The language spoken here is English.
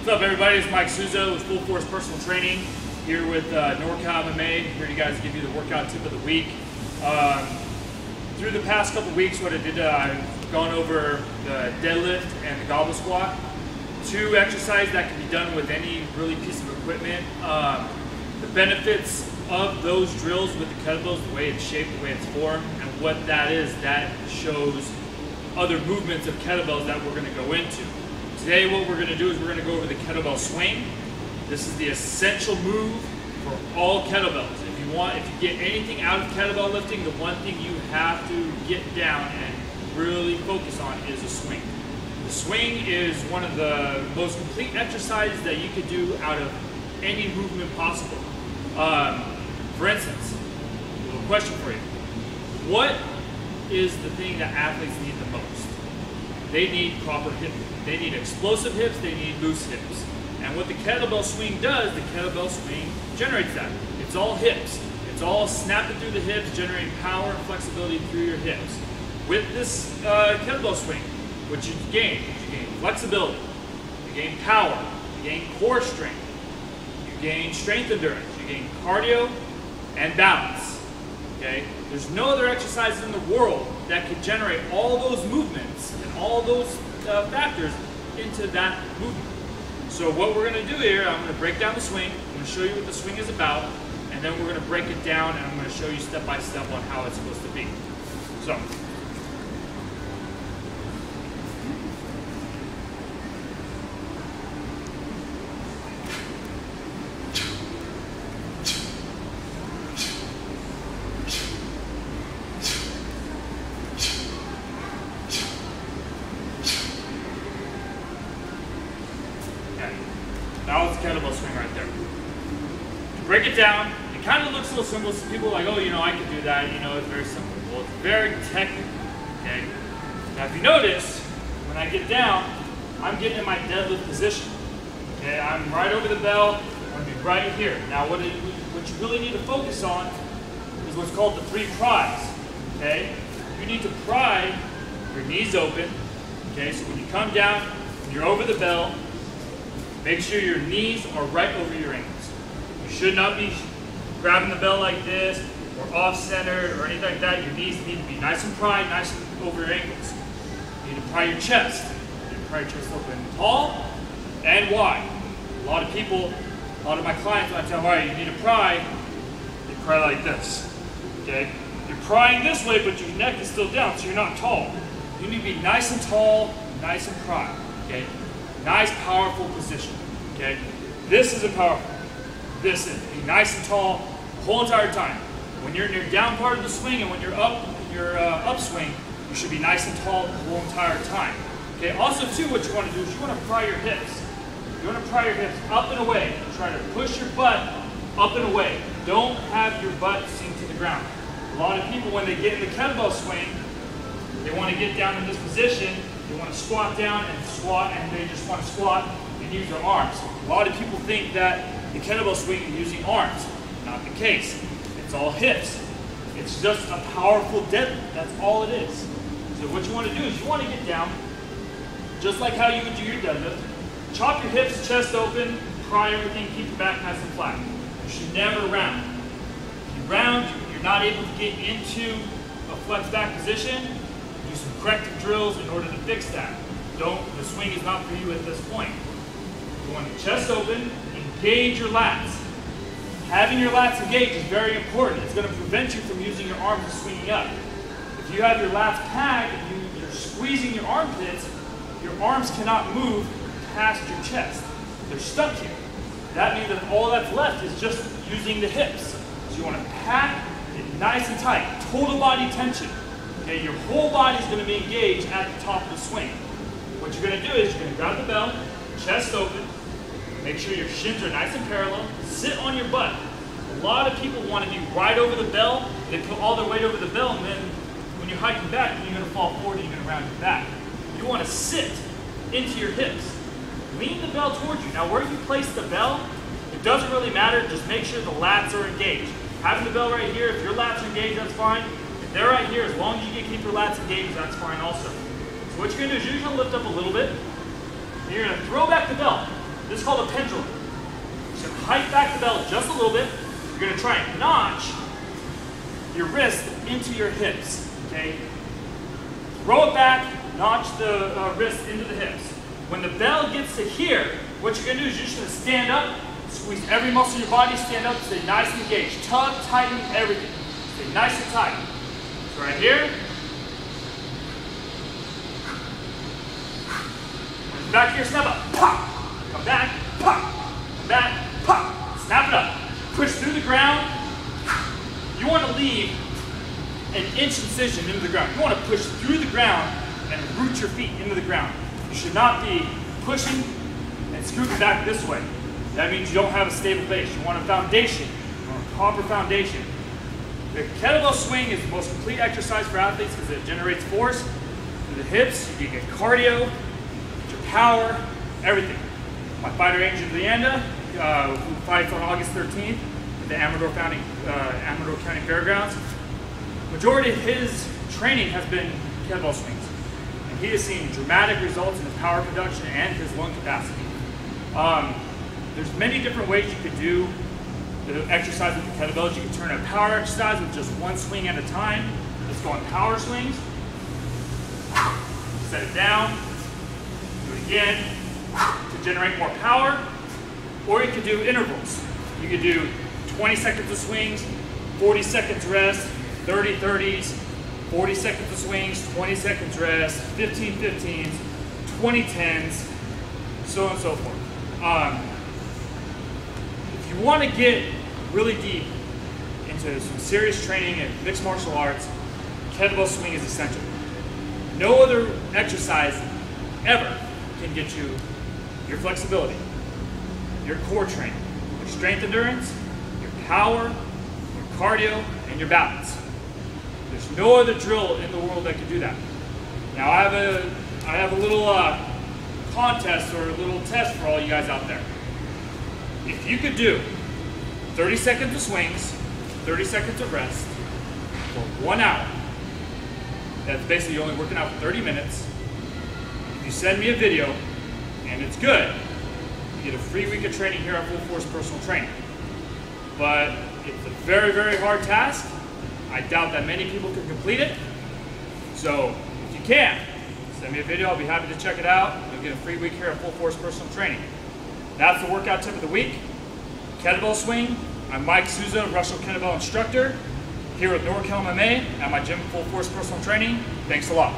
What's up, everybody? It's Mike Souza with Full Force Personal Training here with NorCal MMA. Here to guys give you the workout tip of the week. Through the past couple weeks, what I did, I've gone over the deadlift and the goblet squat. Two exercises that can be done with any really piece of equipment. The benefits of those drills with the kettlebells, the way it's shaped, the way it's formed, and what that is, that shows other movements of kettlebells that we're going to go into. Today what we're going to do is we're going to go over the kettlebell swing. This is the essential move for all kettlebells. If you get anything out of kettlebell lifting, the one thing you have to get down and really focus on is a swing. The swing is one of the most complete exercises that you could do out of any movement possible. For instance, a little question for you. What is the thing that athletes need the most? They need proper hip. They need explosive hips, they need loose hips. And what the kettlebell swing does, the kettlebell swing generates that. It's all hips. It's all snapping through the hips, generating power and flexibility through your hips. With this kettlebell swing, what you gain flexibility, you gain power, you gain core strength, you gain strength endurance, you gain cardio and balance. Okay? There's no other exercises in the world that can generate all those movements and all those factors into that movement. So what we're going to do here, I'm going to break down the swing, I'm going to show you what the swing is about, and then we're going to break it down and I'm going to show you step by step on how it's supposed to be. So. That was the kettlebell swing right there. To break it down, it kind of looks a little simple. Some people are like, oh, I can do that. It's very simple. Well, it's very technical, okay? Now, if you notice, when I get down, I'm getting in my deadlift position, okay? I'm right over the bell. I'm going to be right here. Now, what you really need to focus on is what's called the 3 pries, okay? You need to pry your knees open, okay? So when you come down, when you're over the bell, make sure your knees are right over your ankles. You should not be grabbing the bell like this or off-centered or anything like that. Your knees need to be nice and pried, nice and over your ankles. You need to pry your chest. You need to pry your chest open tall and wide. A lot of my clients, when I tell them, all right, you need to pry, they pry like this, okay? You're prying this way, but your neck is still down, so you're not tall. You need to be nice and tall, nice and pried, okay? Nice, powerful position, okay? This is a powerful. This is be nice and tall the whole entire time. When you're in your down part of the swing and when you're up in your upswing, you should be nice and tall the whole entire time. Okay. Also, too, what you want to do is you want to pry your hips. You want to pry your hips up and away. Try to push your butt up and away. Don't have your butt sink to the ground. A lot of people, when they get in the kettlebell swing, they want to get down in this position. They want to squat down and squat, and they just want to squat and use their arms. A lot of people think that the kettlebell swing is using arms. Not the case. It's all hips. It's just a powerful deadlift. That's all it is. So what you want to do is you want to get down, just like how you would do your deadlift. Chop your hips, chest open, pry everything, keep your back nice and flat. You should never round. If you round, you're not able to get into a flex back position. Some corrective drills in order to fix that. The swing is not for you at this point. You want your chest open, engage your lats. Having your lats engaged is very important. It's going to prevent you from using your arms and swinging up. If you have your lats packed and you're squeezing your armpits, your arms cannot move past your chest. They're stuck here. That means that all that's left is just using the hips. So you want to pack it nice and tight, total body tension. Okay, your whole body is going to be engaged at the top of the swing. What you're going to do is you're going to grab the bell, chest open, make sure your shins are nice and parallel, sit on your butt. A lot of people want to be right over the bell, they put all their weight over the bell, and then when you're hiking back, you're going to fall forward and you're going to round your back. You want to sit into your hips. Lean the bell towards you. Now where you place the bell, it doesn't really matter, just make sure the lats are engaged. Having the bell right here, if your lats are engaged, that's fine. They're right here. As long as you can keep your lats engaged, that's fine also. So what you're going to do is you're going to lift up a little bit. And you're going to throw back the bell. This is called a pendulum. So hike back the bell just a little bit. You're going to try and notch your wrist into your hips, okay? Throw it back, notch the wrist into the hips. When the bell gets to here, what you're going to do is you're just going to stand up, squeeze every muscle in your body, stand up, stay nice and engaged. Tug, tighten, everything. Stay nice and tight. So right here. Back here, snap up, pop. Come back, pop. Come back, pop. Snap it up. Push through the ground. You want to leave an inch incision into the ground. You want to push through the ground and root your feet into the ground. You should not be pushing and scooting back this way. That means you don't have a stable base. You want a foundation, you want a proper foundation. The kettlebell swing is the most complete exercise for athletes because it generates force through the hips. You get cardio, your power, everything. My fighter Angel Leanda, who fights on August 13th at the Amador County Fairgrounds, majority of his training has been kettlebell swings. And he has seen dramatic results in his power production and his lung capacity. There's many different ways you could do the exercise with the kettlebells. You can turn a power exercise with just one swing at a time. Let's go on power swings. Set it down. Do it again to generate more power. Or you could do intervals. You could do 20 seconds of swings, 40 seconds rest, 30 30s, 40 seconds of swings, 20 seconds rest, 15 15s, 20 10s, so on and so forth. If you want to get really deep into some serious training in mixed martial arts, kettlebell swing is essential. No other exercise ever can get you your flexibility, your core training, your strength endurance, your power, your cardio, and your balance. There's no other drill in the world that can do that. Now I have a little contest or a little test for all you guys out there. If you could do 30 seconds of swings, 30 seconds of rest for 1 hour, that's basically only working out for 30 minutes. If you send me a video and it's good, you get a free week of training here at Full Force Personal Training. But it's a very, very hard task. I doubt that many people can complete it. So if you can, send me a video. I'll be happy to check it out. You'll get a free week here at Full Force Personal Training. That's the workout tip of the week. Kettlebell swing. I'm Mike Souza, Russell Kettlebell instructor here at NorCal MMA at my gym, Full Force Personal Training. Thanks a lot.